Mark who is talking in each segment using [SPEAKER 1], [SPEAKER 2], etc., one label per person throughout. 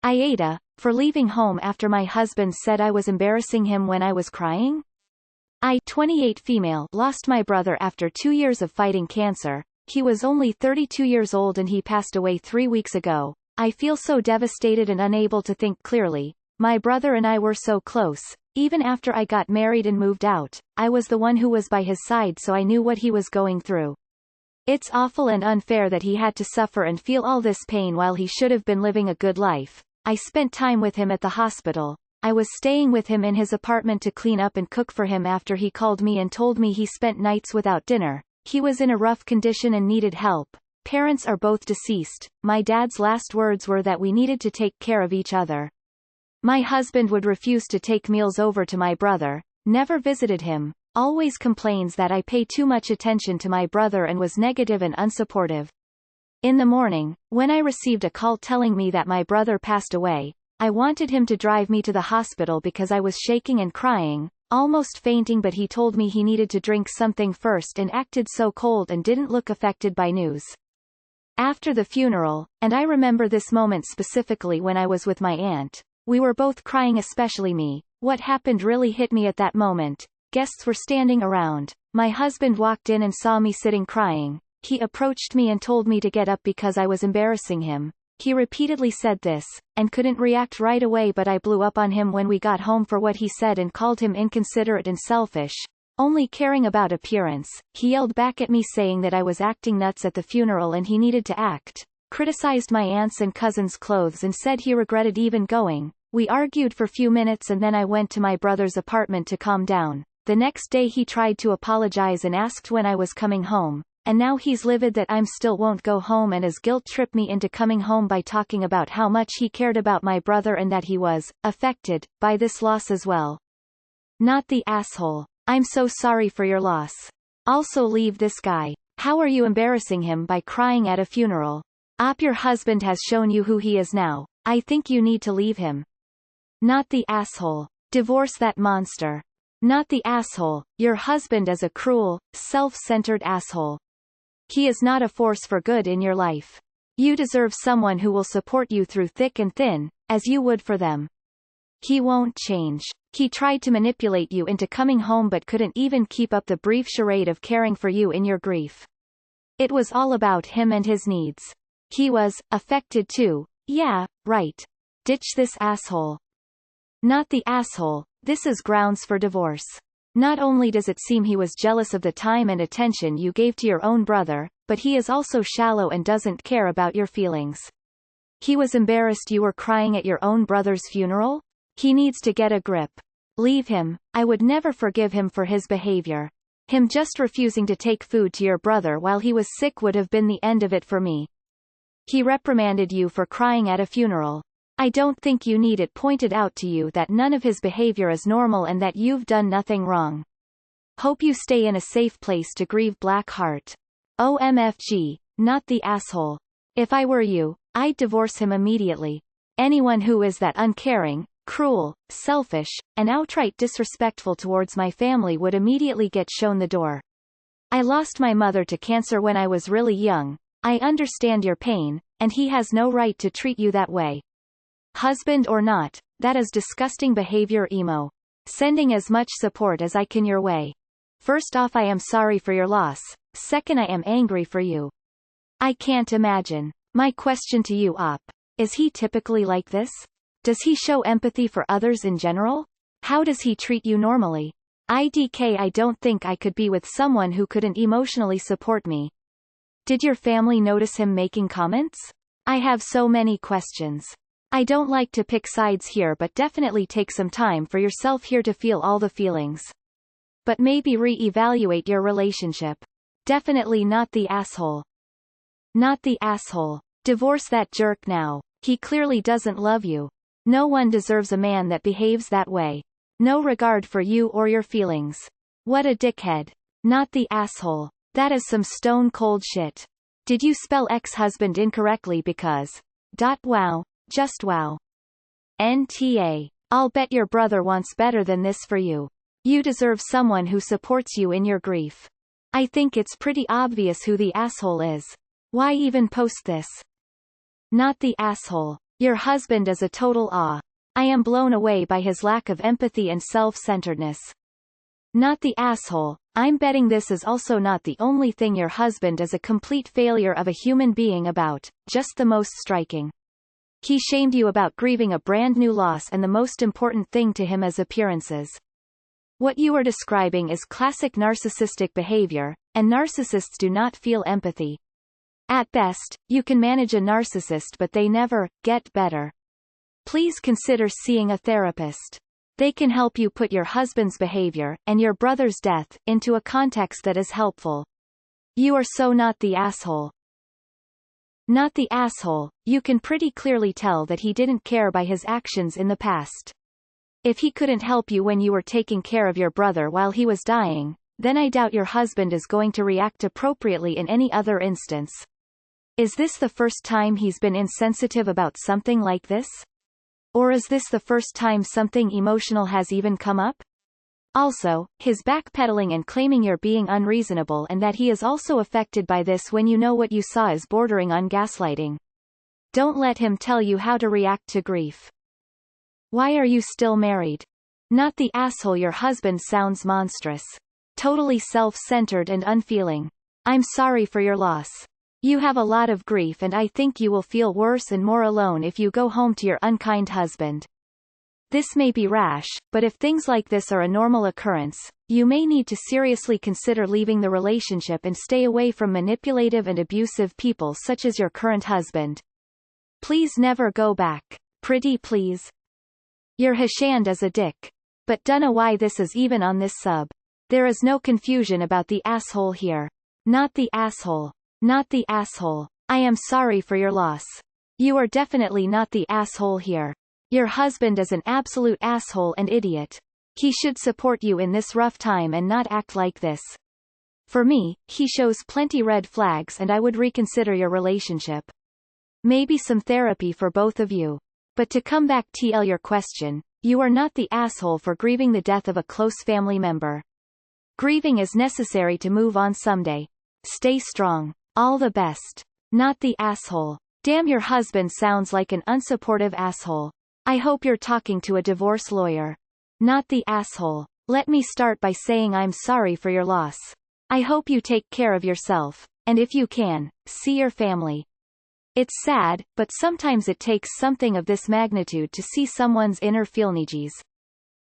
[SPEAKER 1] Aita, for leaving home after my husband said I was embarrassing him when I was crying? I, 28 female, lost my brother after 2 years of fighting cancer. He was only 32 years old and he passed away 3 weeks ago. I feel so devastated and unable to think clearly. My brother and I were so close. Even after I got married and moved out, I was the one who was by his side, so I knew what he was going through. It's awful and unfair that he had to suffer and feel all this pain while he should have been living a good life. I spent time with him at the hospital. I was staying with him in his apartment to clean up and cook for him after he called me and told me he spent nights without dinner. He was in a rough condition and needed help. Parents are both deceased. My dad's last words were that we needed to take care of each other. My husband would refuse to take meals over to my brother, never visited him, always complains that I pay too much attention to my brother and was negative and unsupportive. In the morning, when I received a call telling me that my brother passed away, I wanted him to drive me to the hospital because I was shaking and crying, almost fainting, but he told me he needed to drink something first and acted so cold and didn't look affected by news. After the funeral, and I remember this moment specifically when I was with my aunt, we were both crying, especially me. What happened really hit me at that moment. Guests were standing around. My husband walked in and saw me sitting crying. He approached me and told me to get up because I was embarrassing him. He repeatedly said this, and couldn't react right away, but I blew up on him when we got home for what he said and called him inconsiderate and selfish, only caring about appearance. He yelled back at me saying that I was acting nuts at the funeral and he needed to act, criticized my aunt's and cousin's clothes and said he regretted even going. We argued for few minutes and then I went to my brother's apartment to calm down. The next day he tried to apologize and asked when I was coming home. And now he's livid that I'm still won't go home and has guilt-tripped me into coming home by talking about how much he cared about my brother and that he was affected by this loss as well. Not the asshole. I'm so sorry for your loss. Also leave this guy. How are you embarrassing him by crying at a funeral? Your husband has shown you who he is now. I think you need to leave him. Not the asshole. Divorce that monster. Not the asshole. Your husband is a cruel, self-centered asshole. He is not a force for good in your life. You deserve someone who will support you through thick and thin, as you would for them. He won't change. He tried to manipulate you into coming home but couldn't even keep up the brief charade of caring for you in your grief. It was all about him and his needs. He was affected too. Yeah, right. Ditch this asshole. Not the asshole. This is grounds for divorce. Not only does it seem he was jealous of the time and attention you gave to your own brother, but he is also shallow and doesn't care about your feelings. He was embarrassed you were crying at your own brother's funeral? He needs to get a grip. Leave him. I would never forgive him for his behavior. Him just refusing to take food to your brother while he was sick would have been the end of it for me. He reprimanded you for crying at a funeral. I don't think you need it pointed out to you that none of his behavior is normal and that you've done nothing wrong. Hope you stay in a safe place to grieve, Black Heart. OMFG, not the asshole. If I were you, I'd divorce him immediately. Anyone who is that uncaring, cruel, selfish, and outright disrespectful towards my family would immediately get shown the door. I lost my mother to cancer when I was really young. I understand your pain, and he has no right to treat you that way. Husband or not, that is disgusting behavior. Emo. Sending as much support as I can your way. First off, I am sorry for your loss. Second, I am angry for you. I can't imagine. My question to you, is he typically like this? Does he show empathy for others in general? How does he treat you normally? IDK, I don't think I could be with someone who couldn't emotionally support me. Did your family notice him making comments? I have so many questions. I don't like to pick sides here, but definitely take some time for yourself here to feel all the feelings. But maybe re-evaluate your relationship. Definitely not the asshole. Not the asshole. Divorce that jerk now. He clearly doesn't love you. No one deserves a man that behaves that way. No regard for you or your feelings. What a dickhead. Not the asshole. That is some stone cold shit. Did you spell ex-husband incorrectly because... Wow. Just wow. NTA. I'll bet your brother wants better than this for you. You deserve someone who supports you in your grief. I think it's pretty obvious who the asshole is. Why even post this? Not the asshole. Your husband is a total awe. I am blown away by his lack of empathy and self-centeredness. Not the asshole. I'm betting this is also not the only thing your husband is a complete failure of a human being about, just the most striking. He shamed you about grieving a brand new loss, and the most important thing to him is appearances. What you are describing is classic narcissistic behavior, and narcissists do not feel empathy. At best, you can manage a narcissist, but they never get better. Please consider seeing a therapist. They can help you put your husband's behavior, and your brother's death, into a context that is helpful. You are so not the asshole. Not the asshole. You can pretty clearly tell that he didn't care by his actions in the past. If he couldn't help you when you were taking care of your brother while he was dying, then I doubt your husband is going to react appropriately in any other instance. Is this the first time he's been insensitive about something like this? Or is this the first time something emotional has even come up? Also, his backpedaling and claiming you're being unreasonable and that he is also affected by this when you know what you saw is bordering on gaslighting. Don't let him tell you how to react to grief. Why are you still married? Not the asshole. Your husband sounds monstrous. Totally self-centered and unfeeling. I'm sorry for your loss. You have a lot of grief, and I think you will feel worse and more alone if you go home to your unkind husband. This may be rash, but if things like this are a normal occurrence, you may need to seriously consider leaving the relationship and stay away from manipulative and abusive people such as your current husband. Please never go back. Pretty please. Your husband is a dick. But dunno why this is even on this sub. There is no confusion about the asshole here. Not the asshole. Not the asshole. I am sorry for your loss. You are definitely not the asshole here. Your husband is an absolute asshole and idiot. He should support you in this rough time and not act like this. For me, he shows plenty red flags, and I would reconsider your relationship. Maybe some therapy for both of you. But to come back to your question, you are not the asshole for grieving the death of a close family member. Grieving is necessary to move on someday. Stay strong. All the best. Not the asshole. Damn, your husband sounds like an unsupportive asshole. I hope you're talking to a divorce lawyer. Not the asshole. Let me start by saying I'm sorry for your loss. I hope you take care of yourself, and if you can, see your family. It's sad, but sometimes it takes something of this magnitude to see someone's inner feelings.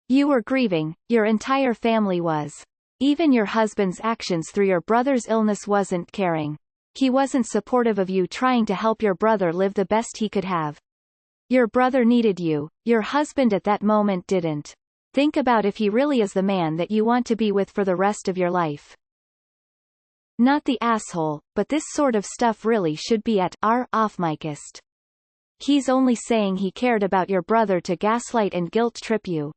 [SPEAKER 1] You were grieving, your entire family was. Even your husband's actions through your brother's illness wasn't caring. He wasn't supportive of you trying to help your brother live the best he could have. Your brother needed you, your husband at that moment didn't. Think about if he really is the man that you want to be with for the rest of your life. Not the asshole, but this sort of stuff really should be at our off-micist. He's only saying he cared about your brother to gaslight and guilt trip you.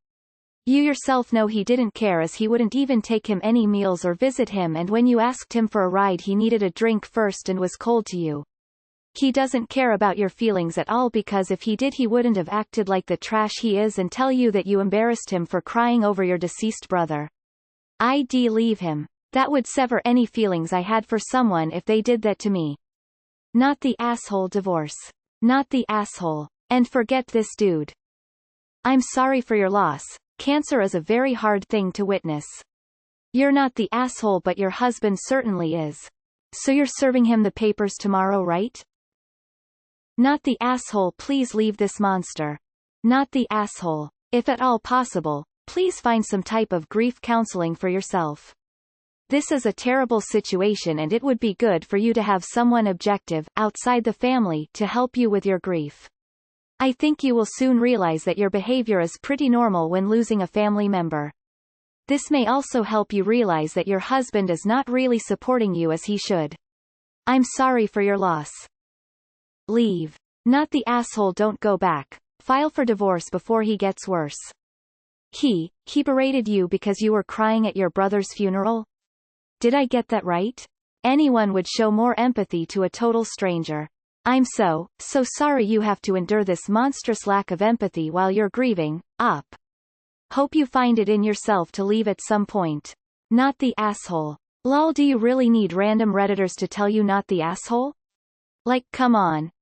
[SPEAKER 1] You yourself know he didn't care, as he wouldn't even take him any meals or visit him, and when you asked him for a ride he needed a drink first and was cold to you. He doesn't care about your feelings at all, because if he did he wouldn't have acted like the trash he is and tell you that you embarrassed him for crying over your deceased brother. I'd leave him. That would sever any feelings I had for someone if they did that to me. Not the asshole. Divorce. Not the asshole. And forget this dude. I'm sorry for your loss. Cancer is a very hard thing to witness. You're not the asshole, but your husband certainly is. So you're serving him the papers tomorrow, right? Not the asshole. Please leave this monster. Not the asshole. If at all possible, please find some type of grief counseling for yourself. This is a terrible situation, and it would be good for you to have someone objective, outside the family, to help you with your grief. I think you will soon realize that your behavior is pretty normal when losing a family member. This may also help you realize that your husband is not really supporting you as he should. I'm sorry for your loss. Leave. Not the asshole. Don't go back. File for divorce before he gets worse. He berated you because you were crying at your brother's funeral? Did I get that right? Anyone would show more empathy to a total stranger. I'm so sorry you have to endure this monstrous lack of empathy while you're grieving. Hope you find it in yourself to leave at some point. Not the asshole. Lol, do you really need random Redditors to tell you not the asshole? Like, come on.